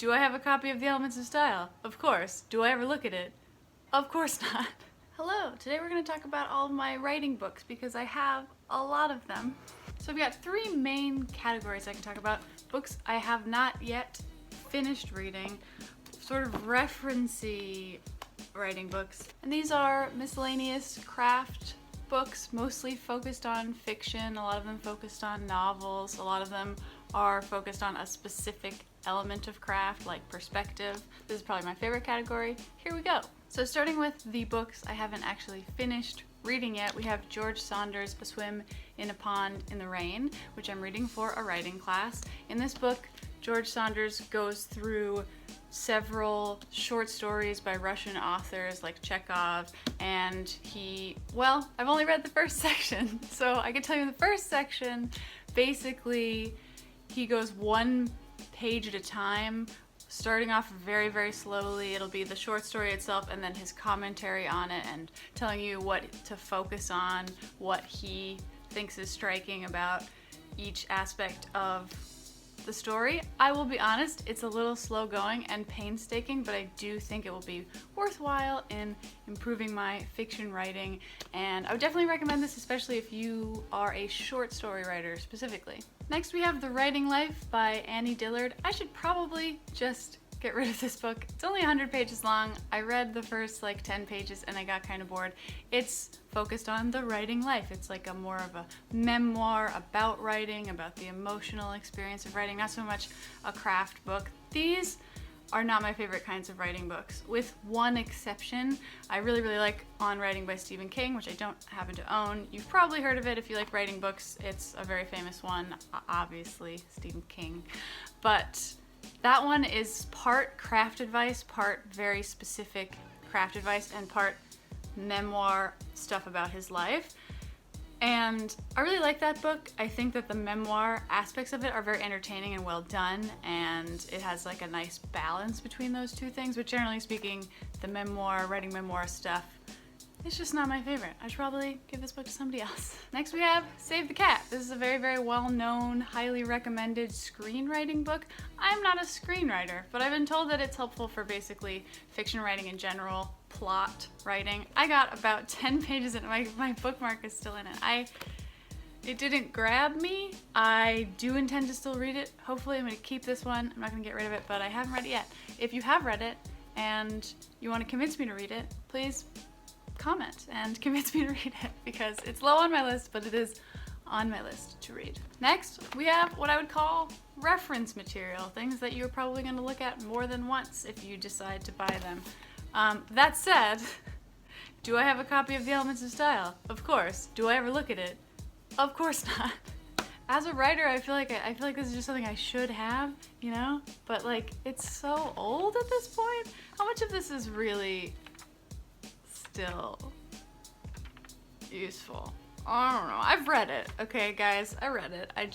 Do I have a copy of The Elements of Style? Of course. Do I ever look at it? Of course not. Hello, today we're going to talk about all of my writing books because I have a lot of them. So I've got three main categories I can talk about. Books I have not yet finished reading, sort of referencey writing books. And these are miscellaneous craft books, mostly focused on fiction, a lot of them focused on novels, a lot of them are focused on a specific element of craft, like perspective. This is probably my favorite category. Here we go. So starting with the books I haven't actually finished reading yet, we have George Saunders' A Swim in a Pond in the Rain, which I'm reading for a writing class. In this book, George Saunders goes through several short stories by Russian authors like Chekhov, and I've only read the first section, so I can tell you in the first section, basically, he goes one page at a time, starting off very, very slowly. It'll be the short story itself and then his commentary on it and telling you what to focus on, what he thinks is striking about each aspect of the story. I will be honest, it's a little slow going and painstaking, but I do think it will be worthwhile in improving my fiction writing, and I would definitely recommend this, especially if you are a short story writer specifically. Next we have The Writing Life by Annie Dillard. I should probably just get rid of this book. It's only 100 pages long. I read the first 10 pages and I got kind of bored. It's focused on the writing life. It's like more of a memoir about writing, about the emotional experience of writing, not so much a craft book. These are not my favorite kinds of writing books, with one exception. I really, really like On Writing by Stephen King, which I don't happen to own. You've probably heard of it if you like writing books. It's a very famous one, obviously, Stephen King. But that one is part craft advice, part very specific craft advice, and part memoir stuff about his life. And I really like that book. I think that the memoir aspects of it are very entertaining and well done, and it has a nice balance between those two things, but generally speaking, the writing memoir stuff, it's just not my favorite. I should probably give this book to somebody else. Next we have Save the Cat. This is a very, very well-known, highly recommended screenwriting book. I'm not a screenwriter, but I've been told that it's helpful for basically fiction writing in general, plot writing. I got about 10 pages and my bookmark is still in it. It didn't grab me. I do intend to still read it. Hopefully I'm gonna keep this one. I'm not gonna get rid of it, but I haven't read it yet. If you have read it and you wanna convince me to read it, please comment and convince me to read it, because it's low on my list, but it is on my list to read. Next, we have what I would call reference material, things that you're probably going to look at more than once if you decide to buy them. That said, do I have a copy of The Elements of Style? Of course. Do I ever look at it? Of course not. As a writer, I feel like this is just something I should have, But it's so old at this point. How much of this is really still useful? I don't know. I've read it. Okay, guys, I read it. I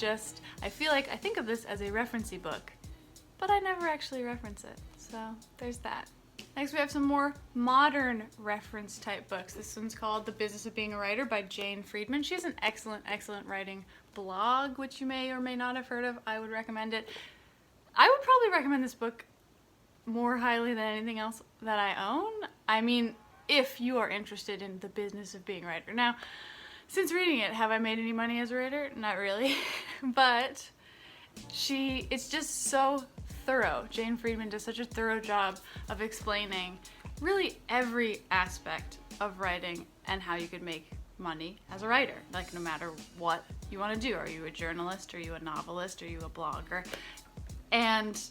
think of this as a referencey book, but I never actually reference it. So there's that. Next, we have some more modern reference type books. This one's called The Business of Being a Writer by Jane Friedman. She has an excellent, excellent writing blog, which you may or may not have heard of. I would recommend it. I would probably recommend this book more highly than anything else that I own. I mean, if you are interested in the business of being a writer. Now, since reading it, have I made any money as a writer? Not really, but it's just so thorough. Jane Friedman does such a thorough job of explaining really every aspect of writing and how you could make money as a writer, no matter what you want to do. Are you a journalist? Are you a novelist? Are you a blogger? And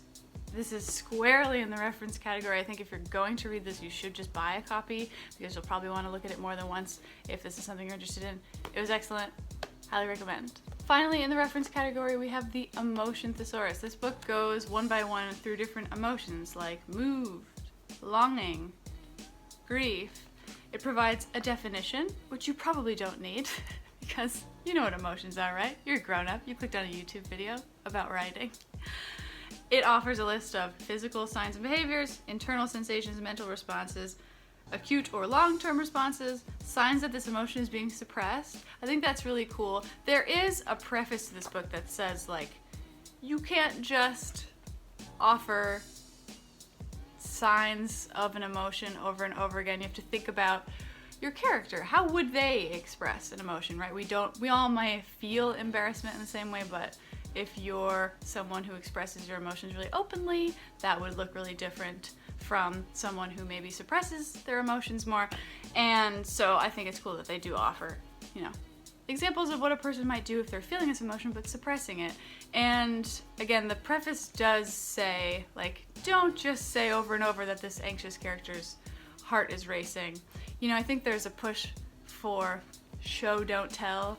this is squarely in the reference category. I think if you're going to read this, you should just buy a copy, because you'll probably want to look at it more than once if this is something you're interested in. It was excellent. Highly recommend. Finally, in the reference category, we have the Emotion Thesaurus. This book goes one by one through different emotions like moved, longing, grief. It provides a definition, which you probably don't need, because you know what emotions are, right? You're a grown-up. You clicked on a YouTube video about writing. It offers a list of physical signs and behaviors, internal sensations and mental responses, acute or long-term responses, signs that this emotion is being suppressed. I think that's really cool. There is a preface to this book that says, you can't just offer signs of an emotion over and over again. You have to think about your character. How would they express an emotion, right? We all might feel embarrassment in the same way, but if you're someone who expresses your emotions really openly, that would look really different from someone who maybe suppresses their emotions more. And so I think it's cool that they do offer, examples of what a person might do if they're feeling this emotion but suppressing it. And again, the preface does say, don't just say over and over that this anxious character's heart is racing. I think there's a push for show, don't tell,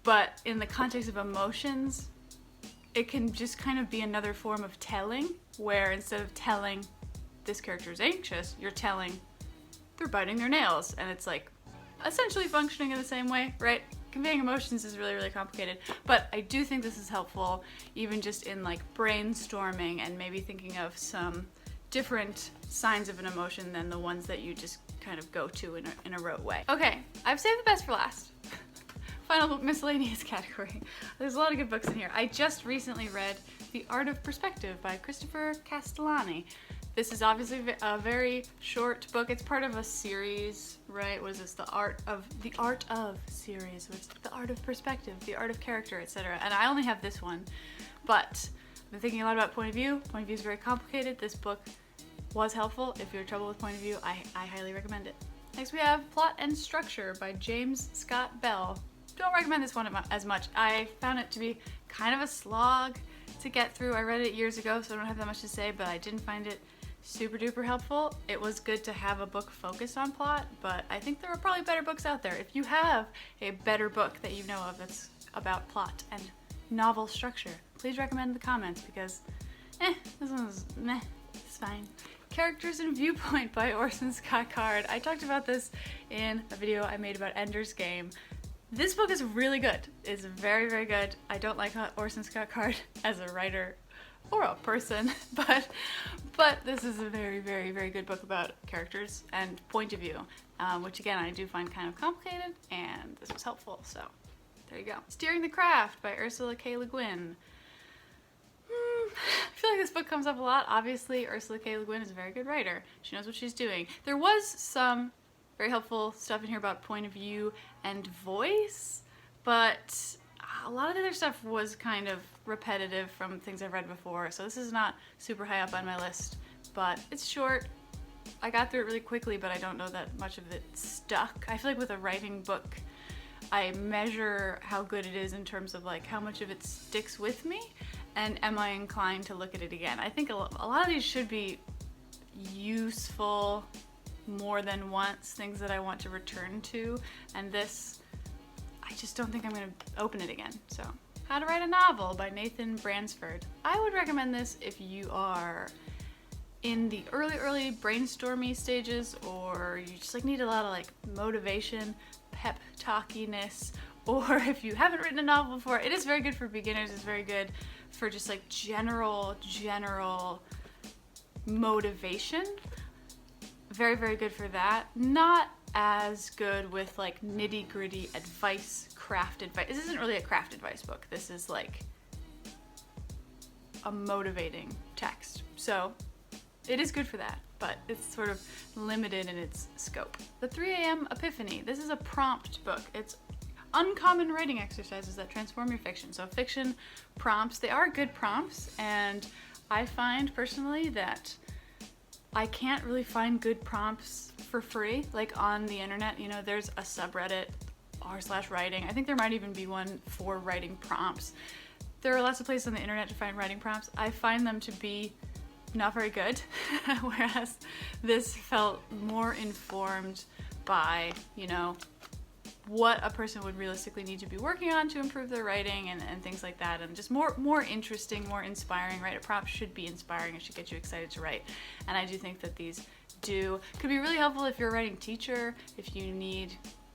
but in the context of emotions, it can just kind of be another form of telling, where instead of telling this character is anxious, you're telling they're biting their nails, and it's essentially functioning in the same way, right? Conveying emotions is really, really complicated, but I do think this is helpful, even just in brainstorming and maybe thinking of some different signs of an emotion than the ones that you just kind of go to in a rote way. Okay, I've saved the best for last. Final miscellaneous category. There's a lot of good books in here. I just recently read The Art of Perspective by Christopher Castellani. This is obviously a very short book. It's part of a series, right? What is this? The Art of series. What's The Art of Perspective, The Art of Character, etc. And I only have this one, but I've been thinking a lot about point of view. Point of view is very complicated. This book was helpful. If you're in trouble with point of view, I highly recommend it. Next we have Plot and Structure by James Scott Bell. Don't recommend this one as much. I found it to be kind of a slog to get through. I read it years ago, so I don't have that much to say, but I didn't find it super duper helpful. It was good to have a book focused on plot, but I think there are probably better books out there. If you have a better book that you know of that's about plot and novel structure, please recommend in the comments, because this one's meh, it's fine. Characters and Viewpoint by Orson Scott Card. I talked about this in a video I made about Ender's Game. This book is really good. It's very, very good. I don't like Orson Scott Card as a writer or a person, but this is a very, very, very good book about characters and point of view, which again I do find kind of complicated, and this was helpful, so there you go. Steering the Craft by Ursula K. Le Guin. I feel like this book comes up a lot. Obviously, Ursula K. Le Guin is a very good writer. She knows what she's doing. There was some very helpful stuff in here about point of view and voice, but a lot of the other stuff was kind of repetitive from things I've read before, so this is not super high up on my list, but it's short. I got through it really quickly, but I don't know that much of it stuck. I feel like with a writing book, I measure how good it is in terms of how much of it sticks with me, and am I inclined to look at it again. I think a lot of these should be useful more than once, things that I want to return to, and this, I just don't think I'm going to open it again. So, How to Write a Novel by Nathan Bransford. I would recommend this if you are in the early brainstormy stages, or you just need a lot of motivation, pep talkiness, or if you haven't written a novel before. It is very good for beginners. It's very good for just general motivation. Very, very good for that. Not as good with nitty-gritty advice, craft advice. This isn't really a craft advice book. This is a motivating text. So it is good for that, but it's sort of limited in its scope. The 3 a.m. Epiphany. This is a prompt book. It's uncommon writing exercises that transform your fiction. So fiction prompts, they are good prompts, and I find personally that I can't really find good prompts for free, on the internet. There's a subreddit r/writing. I think there might even be one for writing prompts. There are lots of places on the internet to find writing prompts. I find them to be not very good, whereas this felt more informed by, what a person would realistically need to be working on to improve their writing and things like that, and just more interesting, more inspiring, right? A prompt should be inspiring. It should get you excited to write, and I do think that these could be really helpful if you're a writing teacher, if you need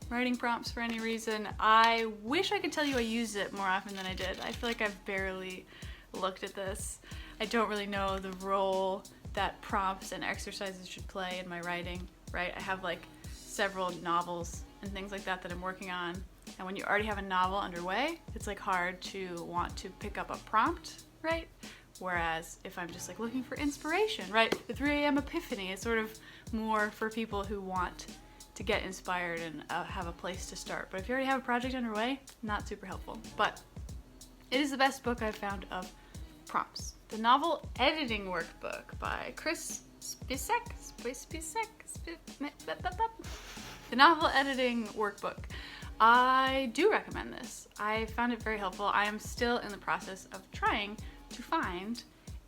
writing prompts for any reason. I wish I could tell you I use it more often than I did. I feel like I've barely looked at this. I don't really know the role that prompts and exercises should play in my writing, right? I have several novels and things like that I'm working on, and when you already have a novel underway, it's hard to want to pick up a prompt, right? Whereas if I'm just like looking for inspiration, right? The 3 a.m. epiphany is sort of more for people who want to get inspired and have a place to start. But if you already have a project underway, not super helpful. But it is the best book I've found of prompts. The Novel Editing Workbook by Chris Spisek. The Novel Editing Workbook. I do recommend this. I found it very helpful. I am still in the process of trying to find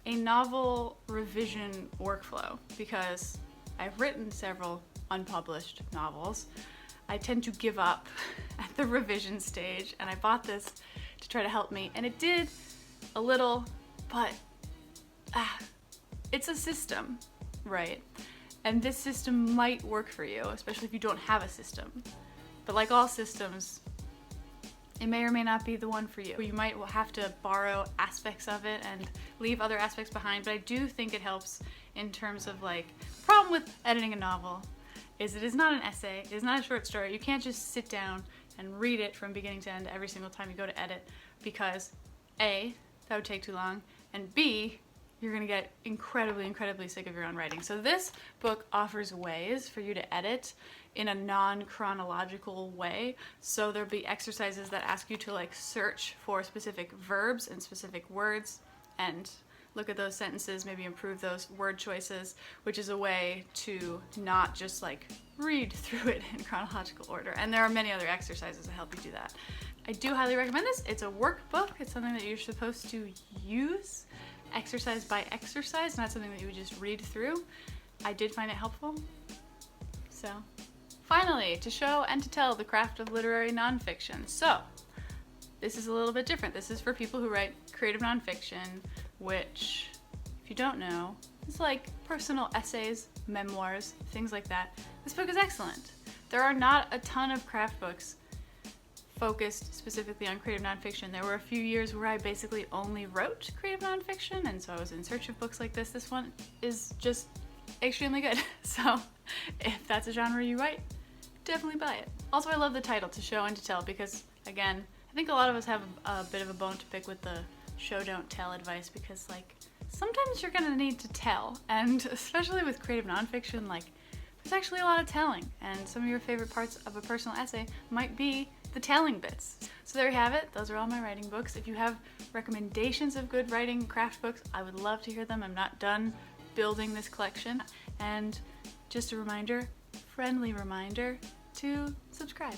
a novel revision workflow because I've written several unpublished novels. I tend to give up at the revision stage, and I bought this to try to help me, and it did a little, but it's a system, right? And this system might work for you, especially if you don't have a system. But like all systems, it may or may not be the one for you. You might have to borrow aspects of it and leave other aspects behind, but I do think it helps in terms of like, the problem with editing a novel is it is not an essay, it is not a short story. You can't just sit down and read it from beginning to end every single time you go to edit because A, that would take too long, and B, you're gonna get incredibly, incredibly sick of your own writing. So this book offers ways for you to edit in a non-chronological way. So there'll be exercises that ask you to like search for specific verbs and specific words and look at those sentences, maybe improve those word choices, which is a way to not just like read through it in chronological order. And there are many other exercises that help you do that. I do highly recommend this. It's a workbook. It's something that you're supposed to use exercise by exercise, not something that you would just read through. I did find it helpful. So, finally, to show and to tell the craft of literary nonfiction. So, this is a little bit different. This is for people who write creative nonfiction, which, if you don't know, is like personal essays, memoirs, things like that. This book is excellent. There are not a ton of craft books focused specifically on creative nonfiction. There were a few years where I basically only wrote creative nonfiction, and so I was in search of books like this. This one is just extremely good. So if that's a genre you write, definitely buy it. Also, I love the title, To Show and to Tell, because again, I think a lot of us have a bit of a bone to pick with the show don't tell advice, because like sometimes you're gonna need to tell, and especially with creative nonfiction, like there's actually a lot of telling, and some of your favorite parts of a personal essay might be the telling bits. So there you have it. Those are all my writing books. If you have recommendations of good writing craft books, I would love to hear them. I'm not done building this collection. And just a reminder, friendly reminder, to subscribe.